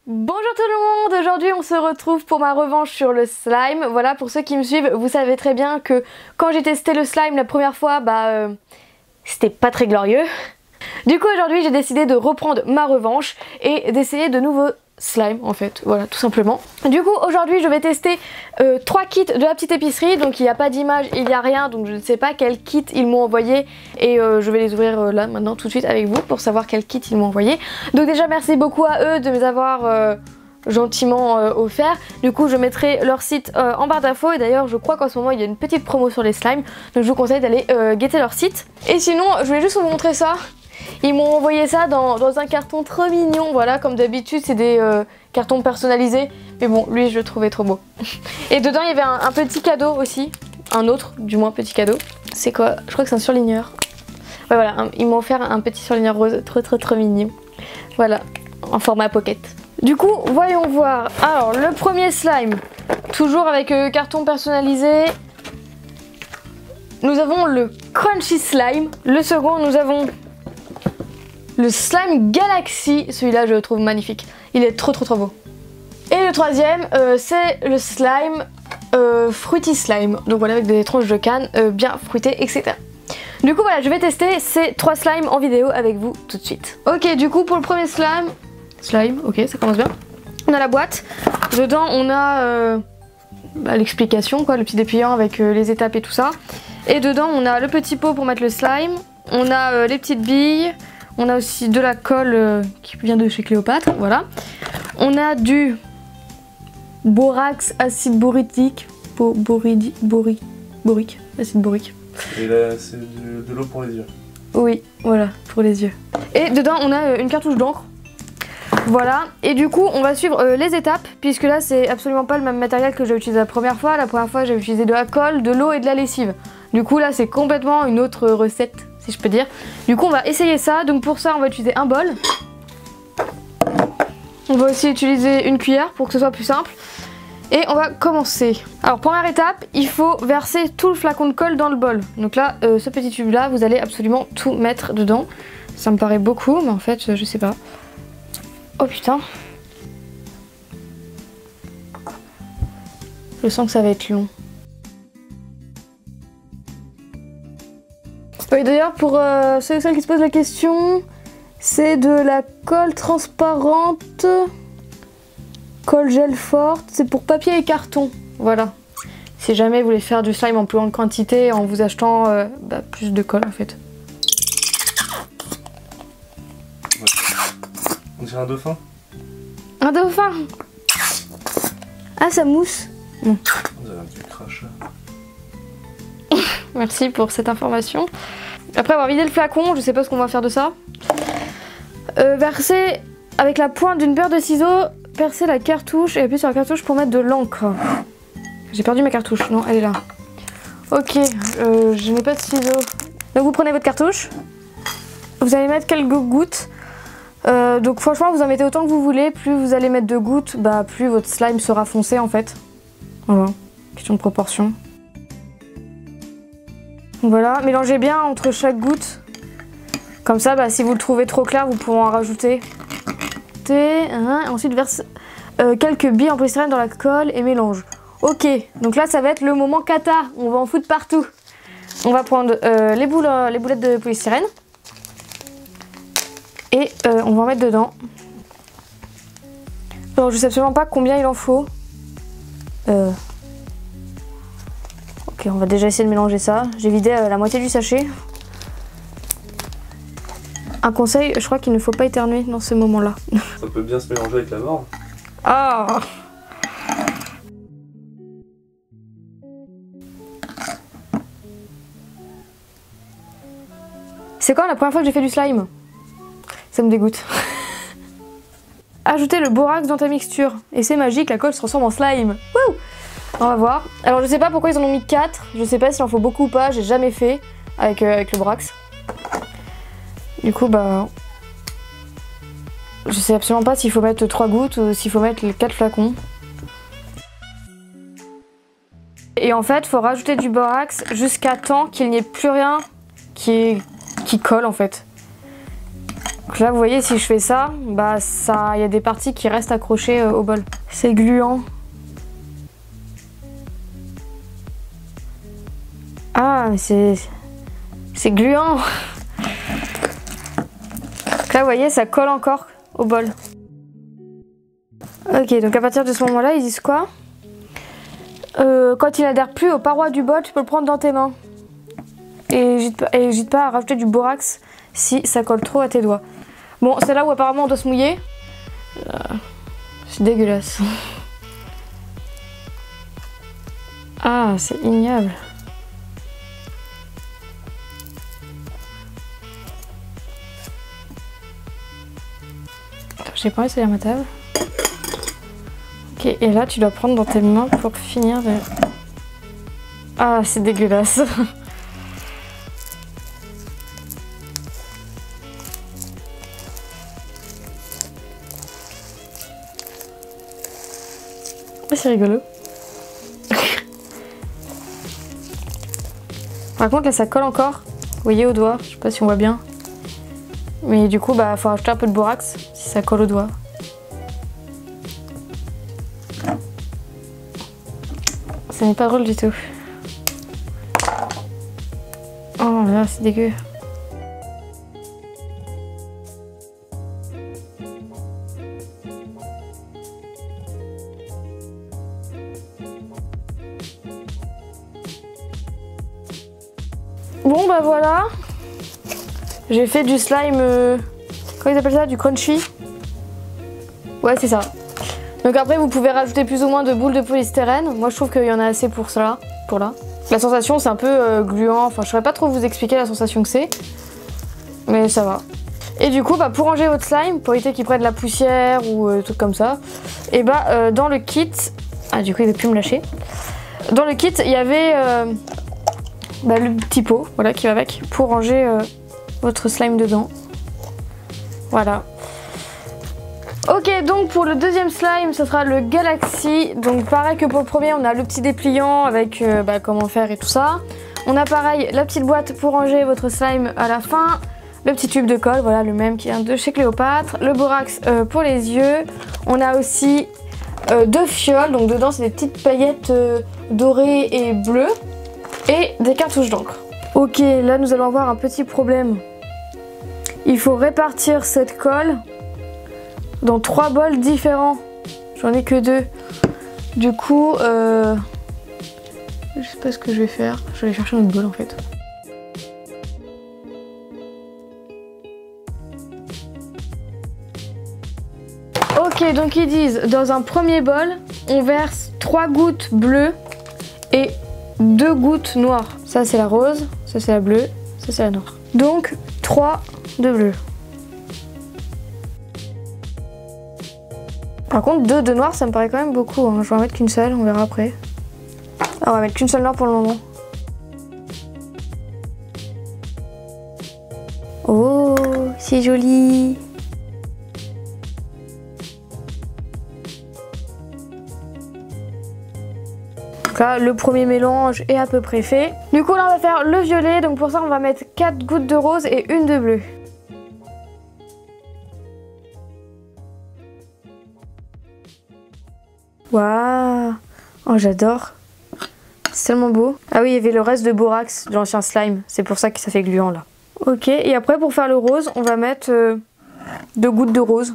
Bonjour tout le monde, aujourd'hui on se retrouve pour ma revanche sur le slime. Voilà, pour ceux qui me suivent, vous savez très bien que quand j'ai testé le slime la première fois, c'était pas très glorieux. Du coup aujourd'hui j'ai décidé de reprendre ma revanche et d'essayer de nouveaux slime en fait, voilà tout simplement. Du coup aujourd'hui je vais tester 3 kits de la petite épicerie, donc il n'y a pas d'image, il n'y a rien, donc je ne sais pas quel kit ils m'ont envoyé et je vais les ouvrir là maintenant tout de suite avec vous pour savoir quel kit ils m'ont envoyé. Donc déjà merci beaucoup à eux de me les avoir gentiment offert. Du coup je mettrai leur site en barre d'infos et d'ailleurs je crois qu'en ce moment il y a une petite promo sur les slimes, donc je vous conseille d'aller guetter leur site. Et sinon je voulais juste vous montrer ça. Ils m'ont envoyé ça dans un carton trop mignon, voilà, comme d'habitude c'est des cartons personnalisés, mais bon lui je le trouvais trop beau. Et dedans il y avait un petit cadeau aussi, un autre du moins petit cadeau. C'est quoi? Je crois que c'est un surligneur. Ouais voilà, ils m'ont offert un petit surligneur rose trop mignon. Voilà, en format pocket. Du coup voyons voir, alors le premier slime, toujours avec carton personnalisé. Nous avons le Crunchy Slime, le second nous avons le Slime Galaxy, celui-là je le trouve magnifique, il est trop beau. Et le troisième c'est le Slime Fruity Slime, donc voilà avec des tranches de canne bien fruitées etc. Du coup voilà je vais tester ces 3 slimes en vidéo avec vous tout de suite. Ok du coup pour le premier slime, ok ça commence bien. On a la boîte, dedans on a l'explication quoi, le petit dépliant avec les étapes et tout ça. Et dedans on a le petit pot pour mettre le slime, on a les petites billes. On a aussi de la colle qui vient de chez Cléopâtre, voilà. On a du borax acide borique, acide borique. Et là c'est de l'eau pour les yeux. Oui, voilà, pour les yeux. Et dedans on a une cartouche d'encre. Voilà, et du coup on va suivre les étapes, puisque là c'est absolument pas le même matériel que j'ai utilisé la première fois. La première fois j'ai utilisé de la colle, de l'eau et de la lessive. Du coup là c'est complètement une autre recette, si je peux dire. Du coup on va essayer ça, donc pour ça on va utiliser un bol. On va aussi utiliser une cuillère pour que ce soit plus simple. Et on va commencer. Alors première étape, il faut verser tout le flacon de colle dans le bol. Donc là, ce petit tube là, vous allez absolument tout mettre dedans. Ça me paraît beaucoup, mais en fait je sais pas. Oh putain. Je sens que ça va être long. Oui, d'ailleurs, pour ceux et celles qui se posent la question, c'est de la colle transparente, colle gel forte, c'est pour papier et carton, voilà. Si jamais vous voulez faire du slime en plus grande quantité en vous achetant plus de colle en fait. On dirait un dauphin. Un dauphin. Ah, ça mousse. On dirait un petit crash. Merci pour cette information. Après avoir vidé le flacon, je sais pas ce qu'on va faire de ça. Verser avec la pointe d'une paire de ciseaux, percer la cartouche et appuyer sur la cartouche pour mettre de l'encre. J'ai perdu ma cartouche, non elle est là. Ok, je n'ai pas de ciseaux. Donc vous prenez votre cartouche, vous allez mettre quelques gouttes. Donc franchement vous en mettez autant que vous voulez, plus vous allez mettre de gouttes, plus votre slime sera foncé en fait. Voilà, question de proportion. Voilà, mélangez bien entre chaque goutte. Comme ça, si vous le trouvez trop clair, vous pourrez en rajouter. Ensuite, verse quelques billes en polystyrène dans la colle et mélange. Ok, donc là, ça va être le moment cata. On va en foutre partout. On va prendre les boulettes de polystyrène. Et on va en mettre dedans. Alors, je sais absolument pas combien il en faut. Ok, on va déjà essayer de mélanger ça. J'ai vidé la moitié du sachet. Un conseil, je crois qu'il ne faut pas éternuer dans ce moment-là. Ça peut bien se mélanger avec la mort. Ah! C'est quand la première fois que j'ai fait du slime? Ça me dégoûte. Ajoutez le borax dans ta mixture. Et c'est magique, la colle se transforme en slime. Wouh! On va voir. Alors je sais pas pourquoi ils en ont mis 4. Je sais pas s'il en faut beaucoup ou pas. J'ai jamais fait avec le borax. Du coup je sais absolument pas s'il faut mettre 3 gouttes ou s'il faut mettre les 4 flacons. Et en fait, il faut rajouter du borax jusqu'à temps qu'il n'y ait plus rien qui colle en fait. Donc là vous voyez si je fais ça, bah ça, il y a des parties qui restent accrochées au bol. C'est gluant. Ah mais c'est gluant. Donc là vous voyez ça colle encore au bol. Ok, donc à partir de ce moment là ils disent quoi? Quand il adhère plus aux parois du bol, tu peux le prendre dans tes mains. Et n'hésite pas à rajouter du borax si ça colle trop à tes doigts. Bon, c'est là où apparemment on doit se mouiller. C'est dégueulasse. Ah, c'est ignoble. J'ai pas envie de salir ma table. Ok, et là tu dois prendre dans tes mains pour finir de... Ah, c'est dégueulasse. C'est rigolo. Par contre là ça colle encore. Vous voyez au doigt, je sais pas si on voit bien. Mais du coup bah faut rajouter un peu de borax si ça colle au doigt. Ça n'est pas drôle du tout. Oh là c'est dégueu. Bon bah voilà, j'ai fait du slime, comment ils appellent ça, du crunchy? Ouais c'est ça. Donc après vous pouvez rajouter plus ou moins de boules de polystyrène, moi je trouve qu'il y en a assez pour cela, pour là. La sensation c'est un peu gluant, enfin je saurais pas trop vous expliquer la sensation que c'est, mais ça va. Et du coup bah, pour ranger votre slime, pour éviter qu'il prenne la poussière ou des trucs comme ça, et bah dans le kit, ah du coup il veut plus me lâcher, dans le kit il y avait... bah, le petit pot voilà, qui va avec pour ranger votre slime dedans. Voilà. Ok, donc pour le deuxième slime, ce sera le Galaxy. Donc pareil que pour le premier, on a le petit dépliant avec bah, comment faire et tout ça. On a pareil la petite boîte pour ranger votre slime à la fin. Le petit tube de colle, voilà le même qui vient de chez Cléopâtre. Le borax pour les yeux. On a aussi deux fioles, donc dedans c'est des petites paillettes dorées et bleues. Et des cartouches d'encre. Ok, là nous allons avoir un petit problème. Il faut répartir cette colle dans 3 bols différents. J'en ai que 2. Du coup, je sais pas ce que je vais faire. Je vais aller chercher un autre bol en fait. Ok, donc ils disent dans un premier bol, on verse 3 gouttes bleues et 2 gouttes noires. Ça c'est la rose, ça c'est la bleue, ça c'est la noire. Donc 3 de bleu. Par contre 2 de noir ça me paraît quand même beaucoup. Hein. Je vais en mettre qu'une seule, on verra après. Ah, on va mettre qu'une seule noire pour le moment. Oh, c'est joli. Donc là, le premier mélange est à peu près fait. Du coup là on va faire le violet, donc pour ça on va mettre 4 gouttes de rose et 1 de bleu. Waouh, oh j'adore. C'est tellement beau. Ah oui, il y avait le reste de borax de l'ancien slime, c'est pour ça que ça fait gluant là. Ok, et après pour faire le rose, on va mettre 2 gouttes de rose.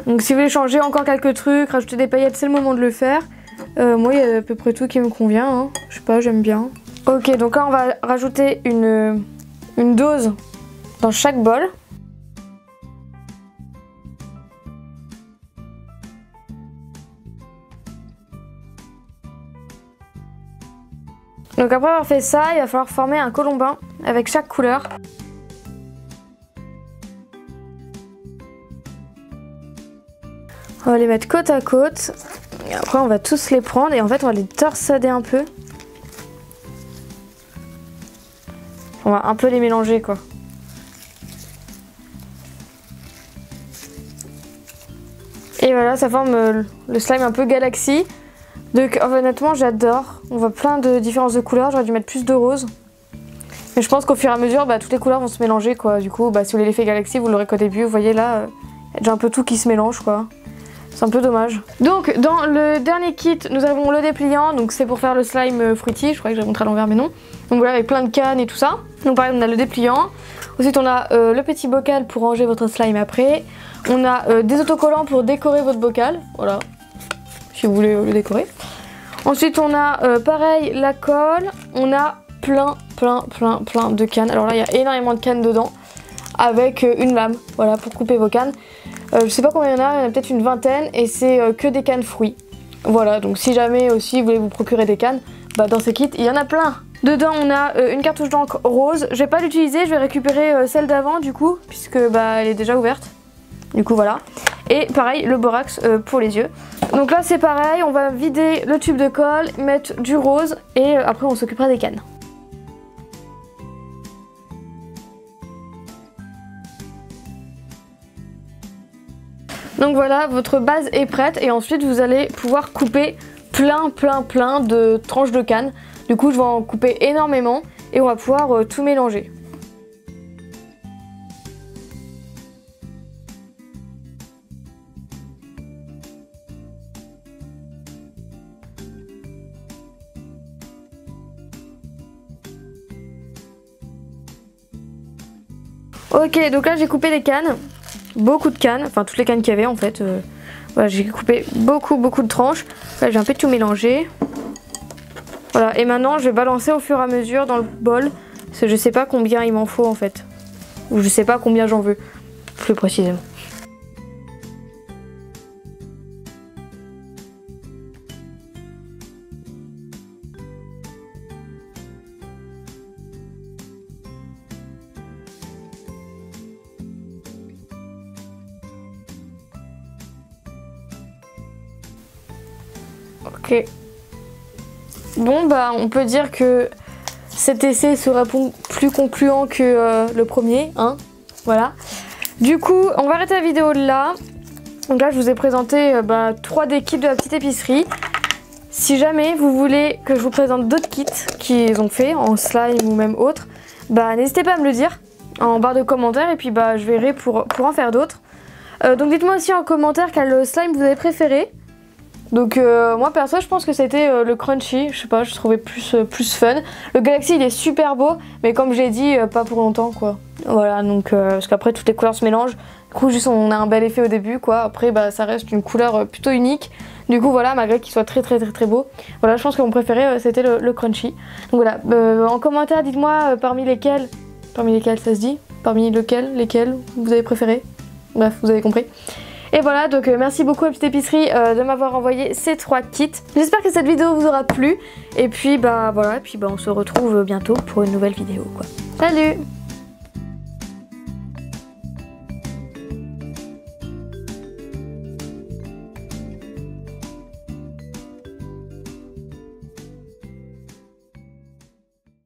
Donc si vous voulez changer encore quelques trucs, rajouter des paillettes, c'est le moment de le faire. Moi il y a à peu près tout qui me convient, hein. Je sais pas, j'aime bien. Ok, donc là on va rajouter une dose dans chaque bol. Donc après avoir fait ça, il va falloir former un colombin avec chaque couleur. On va les mettre côte à côte. Et après on va tous les prendre et en fait on va les torsader un peu. On va un peu les mélanger quoi. Et voilà, ça forme le slime un peu galaxy. Donc honnêtement j'adore. On voit plein de différences de couleurs, j'aurais dû mettre plus de rose. Mais je pense qu'au fur et à mesure, toutes les couleurs vont se mélanger quoi. Du coup, si vous voulez l'effet galaxie, vous l'aurez qu'au début. Vous voyez là, il y a déjà un peu tout qui se mélange quoi. C'est un peu dommage. Donc dans le dernier kit, nous avons le dépliant. Donc c'est pour faire le slime fruity. Je crois que j'ai montré à l'envers mais non. Donc voilà, avec plein de cannes et tout ça. Donc pareil, on a le dépliant. Ensuite on a le petit bocal pour ranger votre slime après. On a des autocollants pour décorer votre bocal. Voilà, si vous voulez le décorer. Ensuite on a pareil la colle. On a plein de cannes. Alors là il y a énormément de cannes dedans. Avec une lame, voilà, pour couper vos cannes. Je sais pas combien il y en a peut-être une vingtaine. Et c'est que des cannes fruits. Voilà, donc si jamais aussi vous voulez vous procurer des cannes, dans ces kits il y en a plein. Dedans on a une cartouche d'encre rose. Je vais pas l'utiliser, je vais récupérer celle d'avant du coup, puisque elle est déjà ouverte. Du coup voilà. Et pareil le borax pour les yeux. Donc là c'est pareil, on va vider le tube de colle, mettre du rose et après on s'occupera des cannes. Donc voilà, votre base est prête et ensuite vous allez pouvoir couper plein de tranches de canne. Du coup je vais en couper énormément et on va pouvoir tout mélanger. Ok, donc là j'ai coupé les cannes. Beaucoup de cannes, enfin toutes les cannes qu'il y avait en fait. Voilà, j'ai coupé beaucoup de tranches. Là j'ai un peu tout mélangé. Voilà, et maintenant je vais balancer au fur et à mesure dans le bol. Parce que je sais pas combien il m'en faut en fait. Ou je sais pas combien j'en veux, plus précisément. Ok. Bon on peut dire que cet essai sera plus concluant que le premier, hein. Voilà. Du coup, on va arrêter la vidéo là. Donc là, je vous ai présenté 3 des kits de la petite épicerie. Si jamais vous voulez que je vous présente d'autres kits qu'ils ont fait en slime ou même autre, n'hésitez pas à me le dire en barre de commentaires et puis je verrai pour en faire d'autres. Donc dites-moi aussi en commentaire quel slime vous avez préféré. Donc moi perso je pense que c'était le crunchy, je sais pas, je trouvais plus fun. Le Galaxy il est super beau mais comme j'ai dit pas pour longtemps quoi. Voilà donc parce qu'après toutes les couleurs se mélangent. Du coup juste on a un bel effet au début quoi. Après ça reste une couleur plutôt unique. Du coup voilà, malgré qu'il soit très beau. Voilà, je pense que mon préféré c'était le crunchy. Donc voilà, en commentaire dites-moi parmi lesquels ça se dit, parmi lesquels vous avez préféré. Bref, vous avez compris. Et voilà, donc merci beaucoup à Petite Épicerie de m'avoir envoyé ces 3 kits. J'espère que cette vidéo vous aura plu. Et puis voilà, et puis on se retrouve bientôt pour une nouvelle vidéo quoi. Salut!